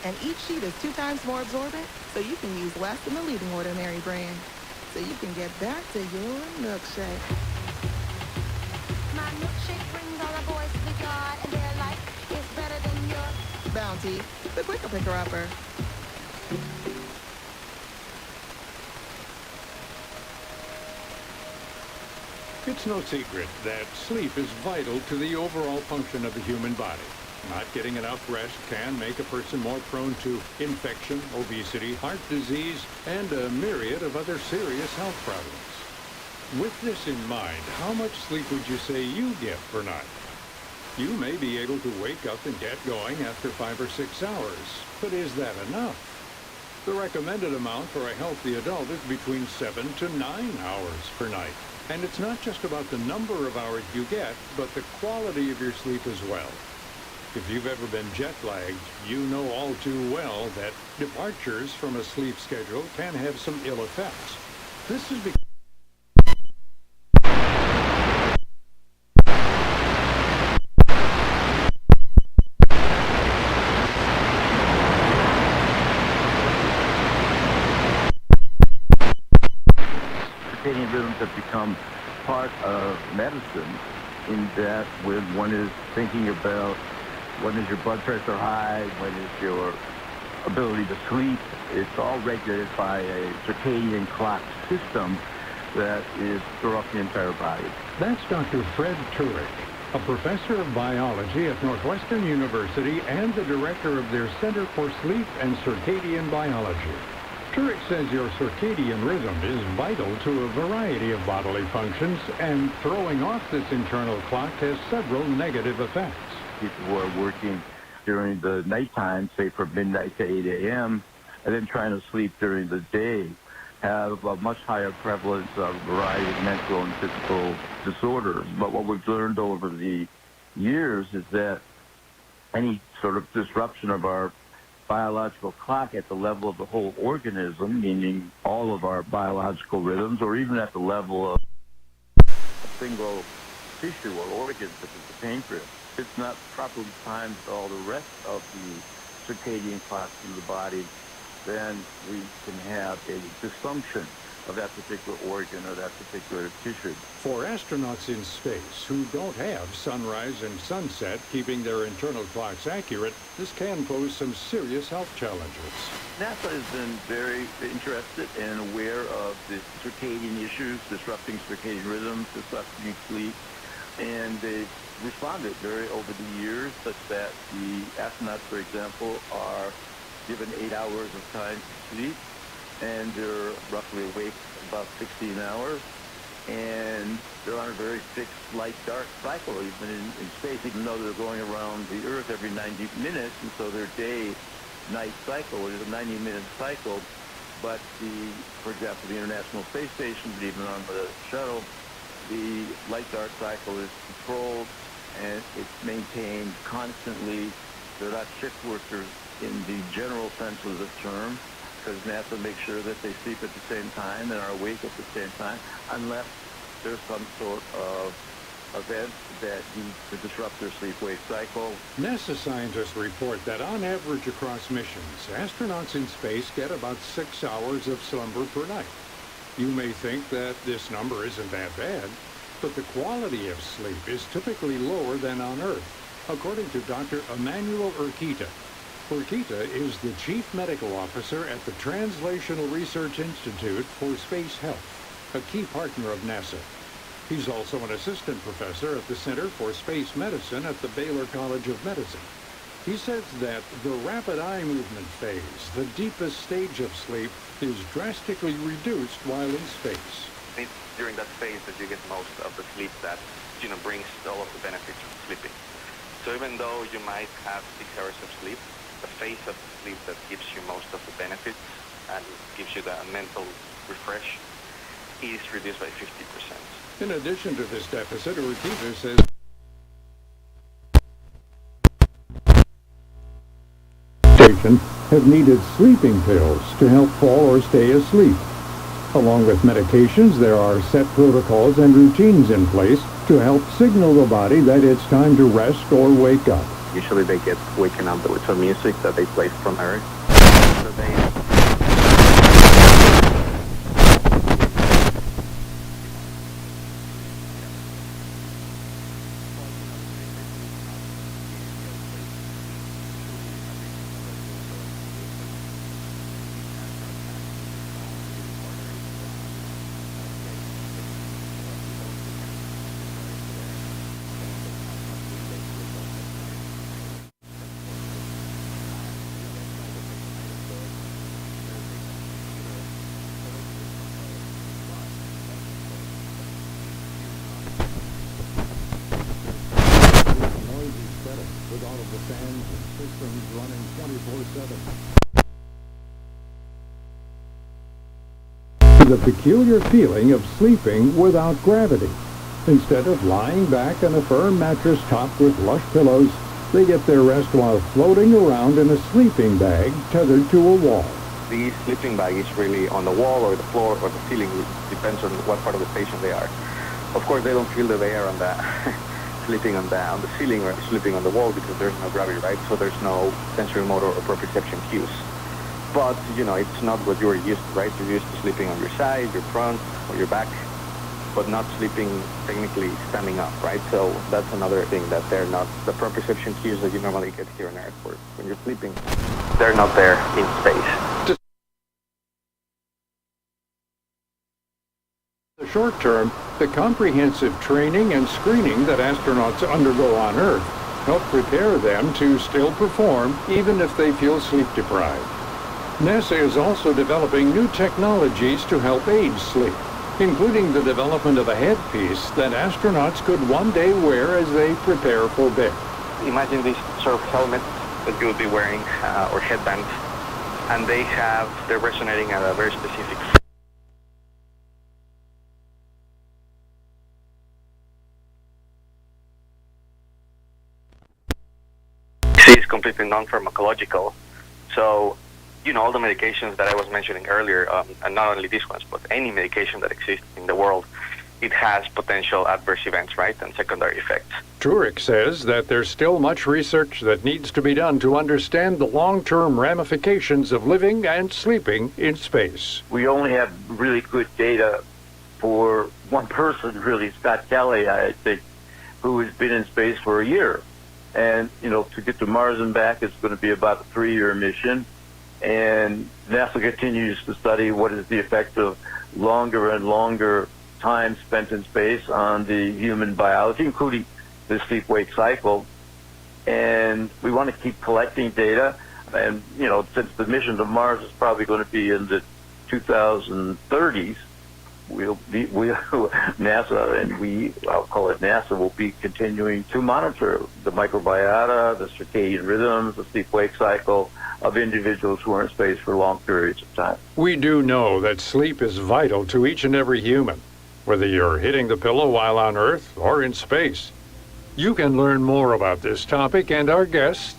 And each sheet is 2 times more absorbent, so you can use less than the leading Ordinary brand. So you can get back to your milkshake. My milkshake brings all the boys to God, and their life is better than yours. Bounty, the quicker picker-upper. It's no secret that sleep is vital to the overall function of the human body. Not getting enough rest can make a person more prone to infection, obesity, heart disease, and a myriad of other serious health problems. With this in mind, how much sleep would you say you get per night? You may be able to wake up and get going after 5 or 6 hours, but is that enough? The recommended amount for a healthy adult is between 7 to 9 hours per night. And it's not just about the number of hours you get, but the quality of your sleep as well. If you've ever been jet-lagged, you know all too well that departures from a sleep schedule can have some ill effects. This is because circadian rhythms have become part of medicine in that when one is thinking about when is your blood pressure high, when is your ability to sleep, it's all regulated by a circadian clock system that is throughout the entire body. that's Dr. Fred Turek, a professor of biology at Northwestern University and the director of their Center for Sleep and Circadian Biology. Turek says your circadian rhythm is vital to a variety of bodily functions, and throwing off this internal clock has several negative effects. People who are working during the nighttime, say from midnight to 8 a.m., and then trying to sleep during the day, have a much higher prevalence of a variety of mental and physical disorders. But what we've learned over the years is that any sort of disruption of our biological clock at the level of the whole organism, meaning all of our biological rhythms, or even at the level of a single tissue or organ, such as the pancreas, it's not properly timed to all the rest of the circadian clocks in the body, then we can have a dysfunction of that particular organ or that particular tissue. For astronauts in space who don't have sunrise and sunset keeping their internal clocks accurate, this can pose some serious health challenges. NASA has been very interested and aware of the circadian issues, disrupting circadian rhythms, disrupting sleep, and they've responded over the years such that the astronauts, for example, are given 8 hours of time to sleep, and they're roughly awake about 16 hours, and they're on a very fixed light-dark cycle, even in space, even though they're going around the Earth every 90 minutes, and so their day-night cycle is a 90-minute cycle. But for example, the International Space Station, but even on the shuttle, the light-dark cycle is controlled, and it's maintained constantly. They're not shift workers in the general sense of the term, because NASA makes sure that they sleep at the same time and are awake at the same time, unless there's some sort of event that needs to disrupt their sleep-wake cycle. NASA scientists report that on average across missions, astronauts in space get about 6 hours of slumber per night. You may think that this number isn't that bad, but the quality of sleep is typically lower than on Earth, according to Dr. Emmanuel Urquieta. Urquieta is the Chief Medical Officer at the Translational Research Institute for Space Health, a key partner of NASA. He's also an assistant professor at the Center for Space Medicine at the Baylor College of Medicine. He says that the rapid eye movement phase, the deepest stage of sleep, is drastically reduced while in space. It's during that phase that you get most of the sleep that, brings all of the benefits of sleeping. So even though you might have 6 hours of sleep, the phase of sleep that gives you most of the benefits and gives you the mental refresh is reduced by 50%. In addition to this deficit, Urquieta says have needed sleeping pills to help fall or stay asleep. Along with medications, there are set protocols and routines in place to help signal the body that it's time to rest or wake up. Usually they get waken up with some music that they play from Earth. So they with all of the fans and systems running 24/7. The peculiar feeling of sleeping without gravity. Instead of lying back on a firm mattress topped with lush pillows, they get their rest while floating around in a sleeping bag tethered to a wall. The sleeping bag is really on the wall or the floor or the ceiling. It depends on what part of the station they are. Of course, they don't feel that they are on the sleeping on the ceiling or sleeping on the wall because there's no gravity, right? So there's no sensory motor or proprioception cues. But, it's not what you're used to, right? You're used to sleeping on your side, your front, or your back, but not sleeping technically standing up, right? So that's another thing that they're not, the proprioception cues that you normally get here on Earth when you're sleeping, they're not there in space. In the short term, the comprehensive training and screening that astronauts undergo on Earth help prepare them to still perform even if they feel sleep deprived. NASA is also developing new technologies to help aid sleep, including the development of a headpiece that astronauts could one day wear as they prepare for bed. Imagine this sort of helmet that you would be wearing, or headband, and they're resonating at a very specific is completely non-pharmacological. So, all the medications that I was mentioning earlier, and not only these ones, but any medication that exists in the world, it has potential adverse events, right, and secondary effects. Turek says that there's still much research that needs to be done to understand the long-term ramifications of living and sleeping in space. We only have really good data for one person, really, Scott Kelly, I think, who has been in space for a year. And, to get to Mars and back, it's going to be about a 3-year mission. And NASA continues to study what is the effect of longer and longer time spent in space on the human biology, including the sleep-wake cycle. And we want to keep collecting data. And, since the mission to Mars is probably going to be in the 2030s, NASA, and I'll call it NASA, will be continuing to monitor the microbiota, the circadian rhythms, the sleep-wake cycle of individuals who are in space for long periods of time. We do know that sleep is vital to each and every human, whether you're hitting the pillow while on Earth or in space. You can learn more about this topic and our guests